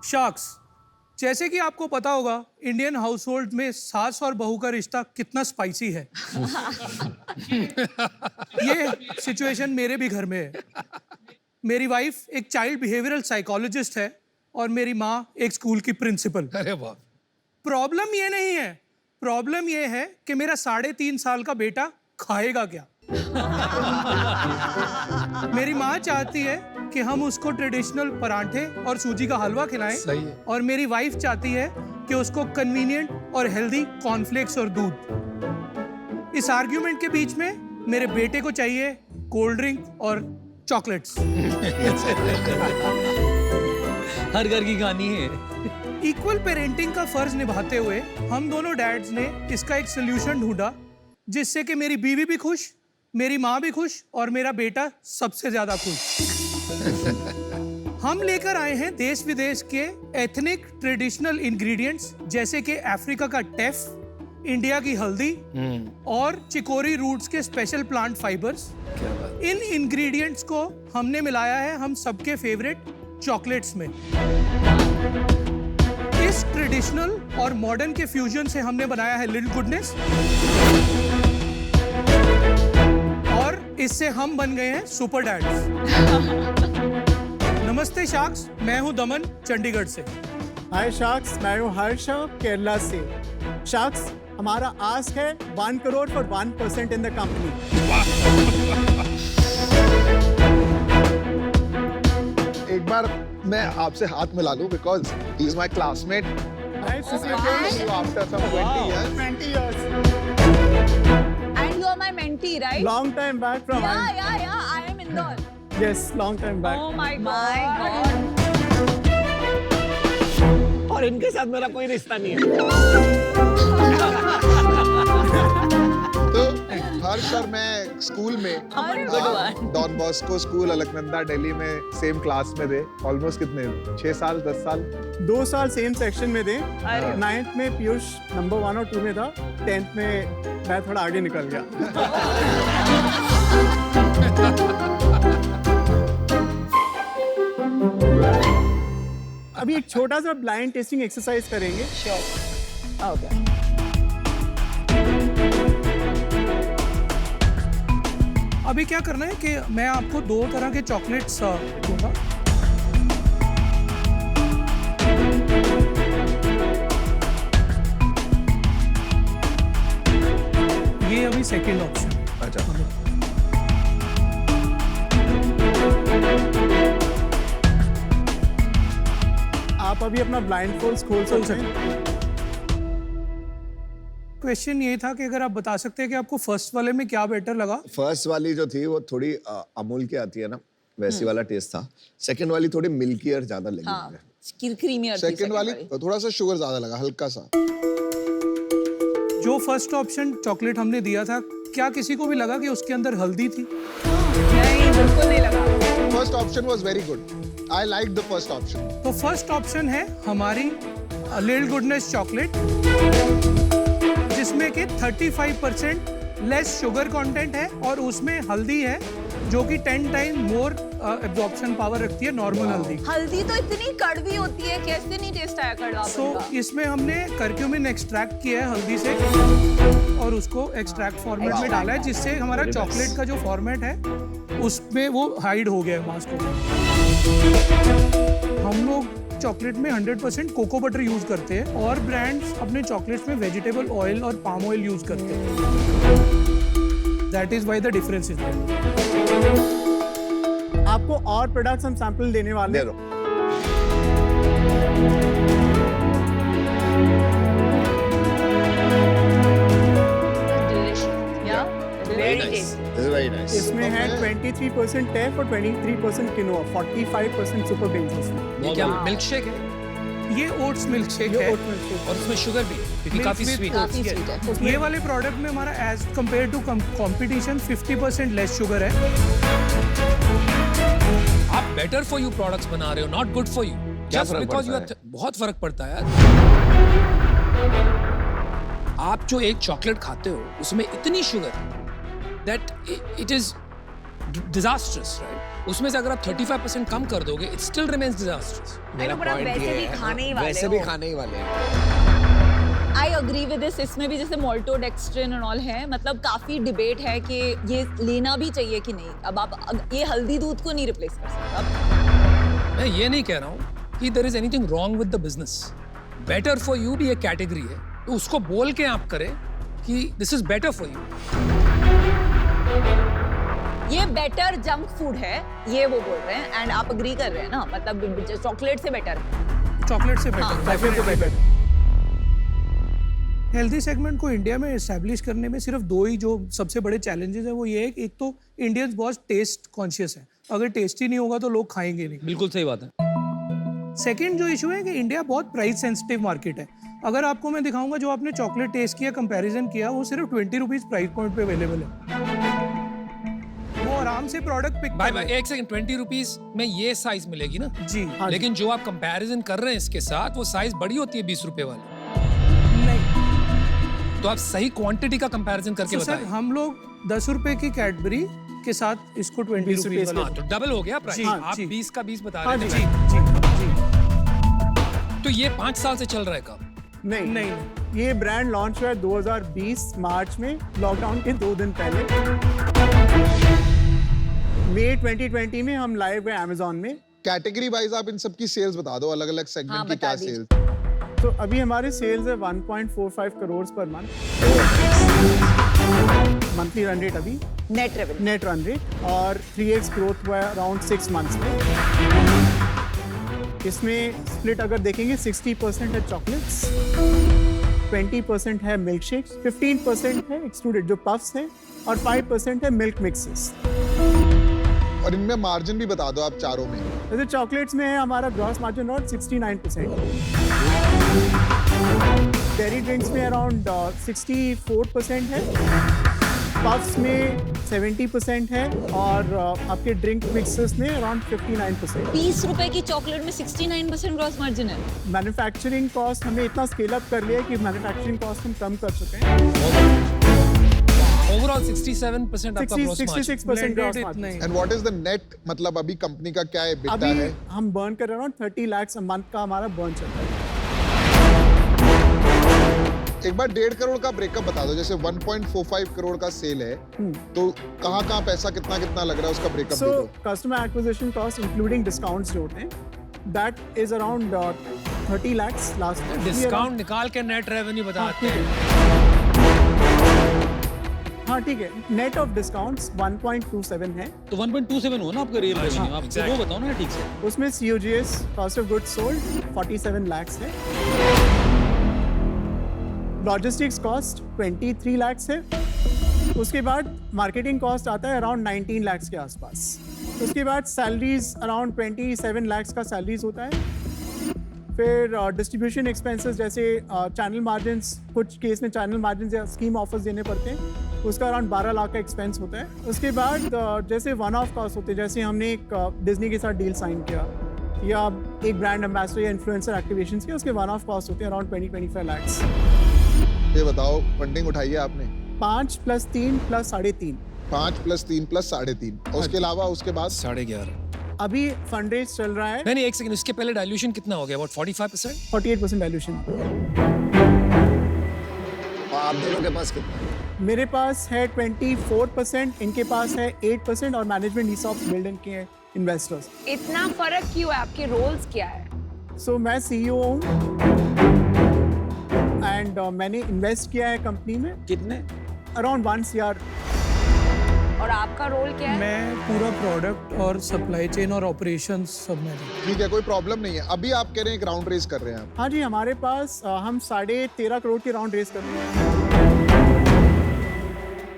Sharks, जैसे कि आपको पता होगा इंडियन हाउसहोल्ड में सास और बहू का रिश्ता कितना स्पाइसी है। ये सिचुएशन मेरे भी घर में है। मेरी वाइफ एक चाइल्ड बिहेवियरल साइकोलॉजिस्ट है और मेरी माँ एक स्कूल की प्रिंसिपल। अरे वाह। प्रॉब्लम ये नहीं है, प्रॉब्लम ये है कि मेरा 3.5 साल का बेटा खाएगा क्या। मेरी माँ चाहती है कि हम उसको ट्रेडिशनल परांठे और सूजी का हलवा खिलाएं। सही है। और मेरी वाइफ चाहती है कि उसको कन्वीनियंट और हेल्दी कॉर्नफ्लेक्स और दूध। इस आर्ग्यूमेंट के बीच में मेरे बेटे को चाहिए कोल्ड ड्रिंक और चॉकलेट्स। हर घर की कहानी है। इक्वल पेरेंटिंग का फर्ज निभाते हुए हम दोनों डैड्स ने इसका एक सोल्यूशन ढूंढा जिससे कि मेरी बीवी भी खुश, मेरी माँ भी खुश और मेरा बेटा सबसे ज्यादा खुश। हम लेकर आए हैं देश विदेश के एथनिक ट्रेडिशनल इंग्रेडिएंट्स जैसे कि अफ्रीका का टेफ, इंडिया की हल्दी और चिकोरी रूट्स के स्पेशल प्लांट फाइबर्स। इन इंग्रेडिएंट्स को हमने मिलाया है हम सबके फेवरेट चॉकलेट्स में। इस ट्रेडिशनल और मॉडर्न के फ्यूजन से हमने बनाया है लिटिल गुडनेस और इससे हम बन गए हैं सुपर डैड्स। नमस्ते शार्क्स, मैं हूं दमन चंडीगढ़ से। हाय शार्क्स, मैं हूँ हर्ष केरला से। शार्क्स, हमारा आस्क है 1 crore for 1% in the company. एक बार मैं आपसे हाथ मिला लूं because he is my classmate Nice to see you again. After some 20 years. 20 years. And you are my mentee, right? Long time back from. Yeah. I am Indore. Yes, long time back. Oh my God. और इनके साथ मेरा कोई रिश्ता नहीं है। तो हर्ष और मैं स्कूल में Don Bosco school Alaknanda Delhi में सेम क्लास में थे। ऑलमोस्ट कितने 6 साल 10 साल 2 साल सेम सेक्शन में थे। 9th में पीयूष नंबर 1 और 2 में था। 10th में मैं थोड़ा आगे निकल गया। अभी एक छोटा सा ब्लाइंड टेस्टिंग एक्सरसाइज करेंगे। Okay. अभी क्या करना है कि मैं आपको 2 तरह के चॉकलेट्स दूंगा। ये अभी सेकंड ऑप्शन। अच्छा। आप अभी अपना ब्लाइंड फोल्ड खोल सकते हैं। क्वेश्चन ये था कि अगर आप बता सकते हैं कि आपको फर्स्ट वाले में क्या बेटर लगा। फर्स्ट वाली जो थी वो थोड़ी अमूल की आती है ना, वैसी वाला टेस्ट था। सेकंड वाली थोड़ी मिल्कियर ज्यादा लगी मुझे। क्रीमी और सेकंड वाली थोड़ा सा शुगर ज्यादा लगा, हल्का सा। जो फर्स्ट ऑप्शन चॉकलेट हमने दिया था, क्या किसी को भी लगा कि उसके अंदर हल्दी थी? नहीं, बिल्कुल नहीं लगा। First option was very good. I like the first option. तो फर्स्ट ऑप्शन है हमारी लिटिल गुडनेस चॉकलेट जिसमें कि 35% लेस शुगर कंटेंट है और उसमें हल्दी है जो कि 10 टाइम मोर एब्जॉर्प्शन पावर रखती है नॉर्मल हल्दी। हल्दी तो इतनी कड़वी होती है, कैसे नहीं टेस्ट आया कड़वा? सो इसमें हमने करक्यूमिन एक्सट्रैक्ट किया है हल्दी से और उसको एक्सट्रैक्ट फॉर्मेट में डाला है जिससे हमारा चॉकलेट का जो फॉर्मेट है उसमें वो हाइड हो गया है मास्क को। हम लोग चॉकलेट में 100% कोको बटर यूज करते हैं और ब्रांड्स अपने चॉकलेट्स में वेजिटेबल ऑयल और पाम ऑयल यूज करते हैं। That is why the difference is there. आपको और प्रोडक्ट्स हम सैंपल देने वाले हैं। Very nice. इसमें है 23% टेफ और 23% किनोआ, 45% सुपर बेन्स इसमें। ये क्या मिल्क शेक है? ये ओट्स मिल्क शेक है और उसमें शुगर भी क्योंकि काफी स्वीट है। ये वाले प्रोडक्ट में हमारा edge compare to competition 50% less sugar है। आप बेटर फॉर यू प्रोडक्ट्स बना रहे हो, नॉट गुड फॉर यू। क्या जस्ट फर्क बिकॉज पड़ता यू बहुत फर्क पड़ता है यार। आप जो एक चॉकलेट खाते हो उसमें इतनी sugar that it is disastrous, right? उसमें से अगर आप 35% कम कर दोगे, it still remains disastrous. I know, पर आप वैसे भी खाने ही वाले वैसे हो। भी खाने ही वाले हैं। I agree with this. इसमें भी जैसे मोल्टोडेक्स्ट्रिन एंड ऑल है, मतलब काफी डिबेट है कि ये लेना भी चाहिए कि नहीं। अब आप ये हल्दी दूध को नहीं रिप्लेस कर सकते। मैं ये नहीं कह रहा हूँ कि there is anything wrong with the business. Better for you भी एक कैटेगरी है, तो उसको बोल के आप करें कि this is better for you. ये बेटर जंक फूड है, ये वो बोल रहे हैं, एंड आप अग्री कर रहे हैं ना, मतलब चॉकलेट से बेटर है। चॉकलेट से हाँ, बेटर। हेल्दी सेगमेंट को इंडिया में एस्टैब्लिश करने में सिर्फ दो ही जो सबसे बड़े चैलेंजेस है वो ये है कि एक तो इंडियंस बहुत टेस्ट कॉन्शियस है, अगर टेस्टी नहीं होगा तो लोग खाएंगे नहीं। बिल्कुल सही बात है। सेकेंड जो इशू है कि इंडिया बहुत प्राइस सेंसिटिव मार्केट है। अगर आपको मैं दिखाऊंगा जो आपने चॉकलेट टेस्ट किया, कंपैरिजन किया, वो सिर्फ 20 रुपीज प्राइस पॉइंट पे अवेलेबल है। वो आराम से प्रोडक्ट पिक भाई एक सेकंड, 20 रुपीज में ये साइज मिलेगी ना जी। लेकिन जो आप कंपैरिजन कर रहे हैं इसके साथ, वो साइज बड़ी होती है 20 रुपए वाली। नहीं, तो आप सही क्वांटिटी का कंपैरिजन करके तो सर बताएं। हम लोग 10 रुपए की कैडबरी के साथ इसको 20 रुपीज हाँ, तो डबल हो गया प्राइस। जी, आप जी। 20 का 20 बता हाँ रहे जी हैं। जी। तो ये 5 साल से चल रहा है काम। नहीं, ये ब्रांड लॉन्च हुआ है 2020 मार्च में, लॉकडाउन के 2 दिन पहले। मई 2020 में हम लाइव हुए अमेज़न में। कैटेगरी वाइज आप इन सब की सेल्स बता दो, अलग अलग हाँ, सेगमेंट की बता क्या दीजिए। सेल्स। तो अभी हमारे सेल्स है 1.45 crore per month, monthly run rate अभी, net revenue. Net run rate, और 3x ग्रोथ हुआ है अराउंड 6 मंथ्स में। इसमें स्प्लिट अगर देखेंगे 60% है चॉकलेट्स, 20% है मिल्क शेक्स, 15% है एक्सक्लूडेड जो पफ्स हैं, और 5% है मिल्क मिक्सेस। और इनमें मार्जिन भी बता दो आप चारों में। जैसे चॉकलेट्स में है हमारा gross margin around 69%, dairy drinks में अराउंड 64% है, पफ्स में 70% है, और आपके ड्रिंक मिक्सेस में अराउंड 59%। 20 रुपए की चॉकलेट में 69% ग्रॉस मार्जिन है। मैन्युफैक्चरिंग कॉस्ट हमने इतना स्केल अप कर लिया है कि मैन्युफैक्चरिंग कॉस्ट हम कम कर चुके हैं। ओवरऑल 67% आपका gross margin. 66% gross margin. And what is the net, मतलब अभी कंपनी का क्या EBITDA अभी है? हम बर्न कर रहे हैं, 30 लाख मंथ का हमारा बर्न चल रहा है। एक बार 1.5 करोड़ का ब्रेकअप बता दो। जैसे 1.45 करोड़ का सेल है, तो कहाँ पैसा कितना कितना लग रहा है उसका ब्रेकअप दे सो दो। Customer acquisition cost including discounts जो होते हैं, that is around 30 lakhs last year. Discount निकाल के नेट रेवेन्यू बताते हैं। हाँ ठीक है, नेट ऑफ डिस्काउंट्स 1.27 है। तो 1.27 हो ना आपका रियल रेवेन्यू, आप exactly. वो बताओ ना ठीक से। उसमें COGS cost of goods sold 47 lakhs है, लॉजिस्टिक्स कॉस्ट 23 lakhs है, उसके बाद मार्केटिंग कॉस्ट आता है अराउंड 19 lakhs के आसपास, उसके बाद सैलरीज अराउंड 27 lakhs का सैलरीज होता है, फिर डिस्ट्रीब्यूशन एक्सपेंसेस जैसे चैनल मार्जिन्स, कुछ केस में चैनल मार्जिन्स या स्कीम ऑफर्स देने पड़ते हैं, उसका अराउंड 12 लाख का एक्सपेंस होता है। उसके बाद जैसे वन ऑफ कॉस्ट होते हैं, जैसे हमने एक डिज्नी के साथ डील साइन किया या एक ब्रांड एम्बेसडर या इन्फ्लुएंसर एक्टिवेशंस किया, उसके वन ऑफ कॉस्ट होते हैं अराउंड 20-25 lakhs। ये बताओ, फंडिंग उठाई है आपने? 5 + 3 + 3.5। 5 + 3 + 3.5। और उसके अलावा उसके बाद 11.5। अभी फंड रेज चल रहा है, नहीं, एक सेकंड, उसके पहले डाइल्यूशन कितना हो गया? About 45%? 48% वैल्यूएशन। और आप दोनों के पास कितना है? मेरे पास है 24%, इनके पास है 8%, और मैनेजमेंट ESOPs बिल्ड इन किए हैं इन्वेस्टर्स। इतना फर्क क्यों है? आपके रोल्स क्या है? सो मैं CEO हूँ, एंड मैंने इन्वेस्ट किया है कंपनी में कितने? Around 1 CR। और आपका रोल क्या है? मैं पूरा प्रोडक्ट और सप्लाई चेन और ऑपरेशंस सब में ठीक है, कोई प्रॉब्लम नहीं है। अभी आप कह रहे हैं एक राउंड रेस कर रहे हैं आप। हाँ जी, हमारे पास हम 13.5 करोड़ के राउंड रेस कर रहे हैं।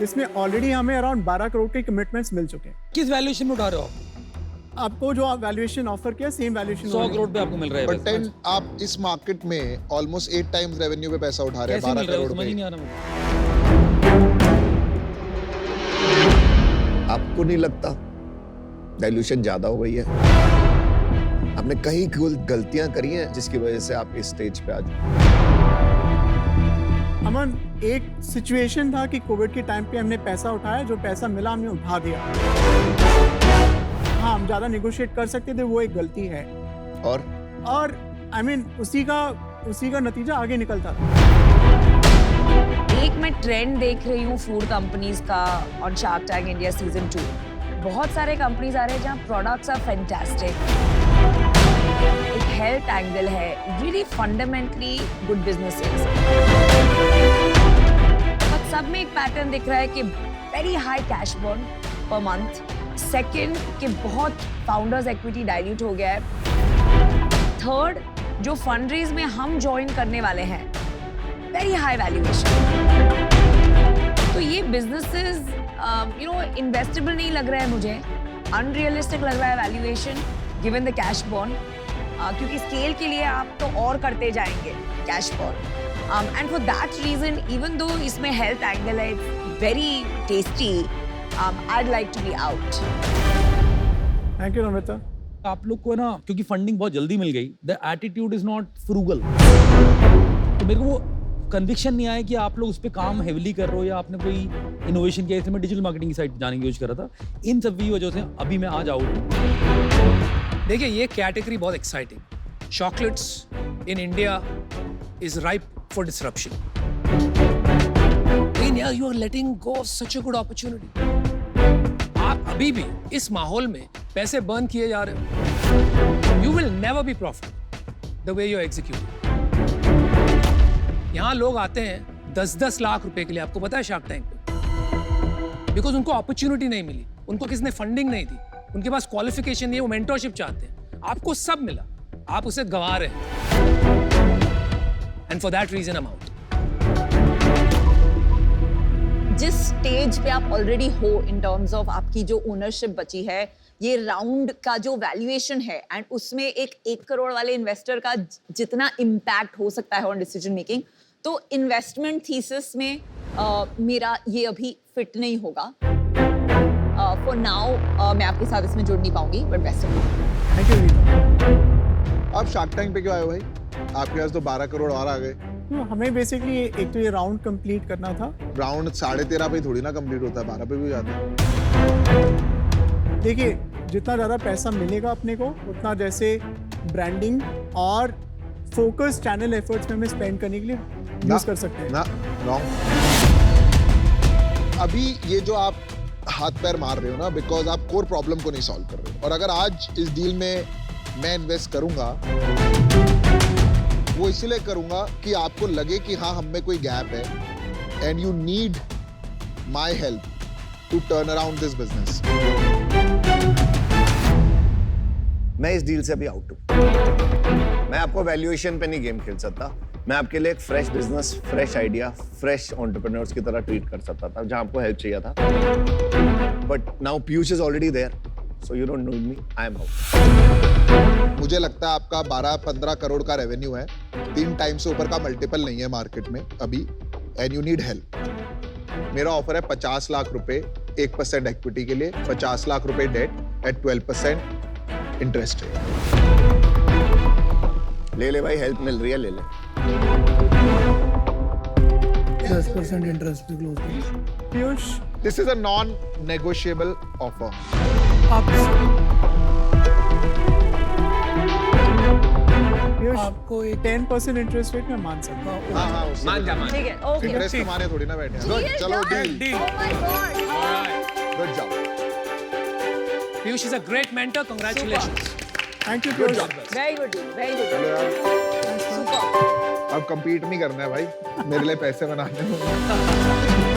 इसमें ऑलरेडी हमें अराउंड 12 करोड़ के कमिटमेंट्स मिल चुके हैं। किस वैल्यूएशन में उठा रहे हो आप? आपको जो वैल्यूएशन ऑफर किया सेम वैल्यूएशन 100 करोड़ पे आपको मिल रहा है बट बस। 10 आप इस मार्केट में ऑलमोस्ट 8 टाइम्स रेवेन्यू पे पैसा उठा रहे हैं, कैसे 12 मिल रहा है करोड़ समझ ही पे। नहीं आ रहा मुझे। आपको नहीं लगता डाइल्यूशन ज्यादा हो गई है? आपने कहीं गलतियां करी हैं जिसकी वजह से आप इस स्टेज पे आ जाए? अमन, एक सिचुएशन था कि कोविड के टाइम पे हमने पैसा उठाया, जो पैसा मिला हमने उठा दिया। हाँ, हम ज़्यादा नेगोशिएट कर सकते थे, वो एक गलती है। और I mean, उसी का नतीजा आगे निकलता था। एक मैं ट्रेंड देख रही हूँ फूड कंपनीज का on shark tank India season 2। बहुत सारे कंपनीज आ रहे हैं जहाँ प्रोडक्ट्स आर फैंटास्टिक, एक हेल्थ एंगल है, really fundamentally good businesses, but सब में एक पैटर्न दिख रहा है कि very high cash burn per month. Second, कि बहुत फाउंडर्स इक्विटी डाइल्यूट हो गया है। थर्ड, जो फंड रेज में हम ज्वाइन करने वाले हैं, वेरी हाई वैल्यूएशन। तो ये बिजनेसेस इन्वेस्टेबल नहीं लग रहा है मुझे, अनरियलिस्टिक लग रहा है valuation given the cash burn, क्योंकि स्केल के लिए आप तो और करते जाएंगे cash burn, and for that reason even though इसमें हेल्थ एंगल है, it's very tasty, I'd like to be out. Thank you Namita. आप लोग को ना, क्योंकि फंडिंग बहुत जल्दी मिल गई, the attitude is not frugal. तो मेरे को वो कन्विक्शन नहीं आया कि आप लोग उस पर काम हेविली कर रहे हो या आपने कोई इनोवेशन किया। जैसे मैं डिजिटल मार्केटिंग की साइट जाने की कोशिश कर रहा था, इन सब की वजह से अभी मैं आज आउट हूँ। देखिए, ये कैटेगरी बहुत exciting, chocolates in India is ripe for disruption. इन यार, you are letting go such a good opportunity. आप अभी भी इस माहौल में पैसे बर्न किए जा रहे हो, you will never be profit the way you execute. यहाँ लोग आते हैं 10-10 लाख रुपए के लिए, आपको पता है, शार्क टैंक पे, बिकॉज उनको अपॉर्चुनिटी नहीं मिली, उनको किसने फंडिंग नहीं दी, उनके पास क्वालिफिकेशन नहीं है, वो मेंटरशिप चाहते हैं। आपको सब मिला, आप उसे गंवा रहे हैं, and for that reason I am out. जिस स्टेज पे आप ऑलरेडी हो इन टर्म्स ऑफ आपकी जो ओनरशिप बची है, ये राउंड का जो वैल्यूएशन है, एंड उसमें एक 1 करोड़ वाले इन्वेस्टर का जितना इम्पैक्ट हो सकता है ऑन डिसीजन मेकिंग, तो इन्वेस्टमेंट थीसिस में मेरा ये अभी फिट नहीं होगा। फॉर नाउ मैं आपके साथ इसमें जुड़ नहीं पाऊंगी, but best of luck. Thank you Nita. आप शार्क टैंक पे क्यों आए हो भाई? आपके पास तो 12 करोड़ और आ गए। हमें बेसिकली एक तो ये राउंड कंप्लीट करना था। राउंड 13.5 पे थोड़ी ना कंप्लीट होता है, 12 पे भी हो जाता है। देखिए, जितना ज़्यादा पैसा मिलेगा अपने को, उतना जैसे ब्रांडिंग और फोकस चैनल एफर्ट्स में हमें स्पेंड करने के लिए यूज कर सकते हैं। ना, रॉन्ग। अभी ये जो आप हाथ पैर मार रहे हो ना, बिकॉज आप कोर प्रॉब्लम को नहीं सॉल्व कर रहे हो। और अगर आज इस डील में मैं इन्वेस्ट करूंगा, वो इसलिए करूंगा कि आपको लगे कि हाँ, हम में कोई गैप है and you need my help to turn around this business. मैं इस डील से अभी आउट हूँ। मैं आपको वैल्यूएशन पे नहीं गेम खेल सकता। मैं आपके लिए एक fresh business, fresh idea, fresh entrepreneurs की तरह ट्रीट कर सकता था, जहां आपको हेल्प चाहिए था। But now Piyush is already there, so you don't need me, I am out. मुझे लगता है आपका 12-15 करोड़ का रेवेन्यू है, 3 टाइम्स से ऊपर का मल्टीपल नहीं है मार्केट में अभी, एंड यू नीड हेल्प। मेरा ऑफर है 50 लाख रुपए 1% इक्विटी के लिए, 50 लाख रुपए डेट एट 12% इंटरेस्ट रेट। ले ले भाई, हेल्प मिल रही है, ले ले। 10% इंटरेस्ट पे क्लोज कीजिए। Piyush, this is a non negotiable offer. आपको 10% इंटरेस्ट रेट में मान सकता हूँ। हाँ हाँ, मान जा, मान। ठीक है, ओके। इंटरेस्ट कमाने थोड़ी ना बैठे हैं। Deal चलो done. Deal, Oh my God. Good job. Piyush is a great mentor, congratulations. Thank you Piyush. Very good deal, very good चलो deal. यार, Super. अब compete नहीं करना है भाई, मेरे लिए पैसे बनाने हैं।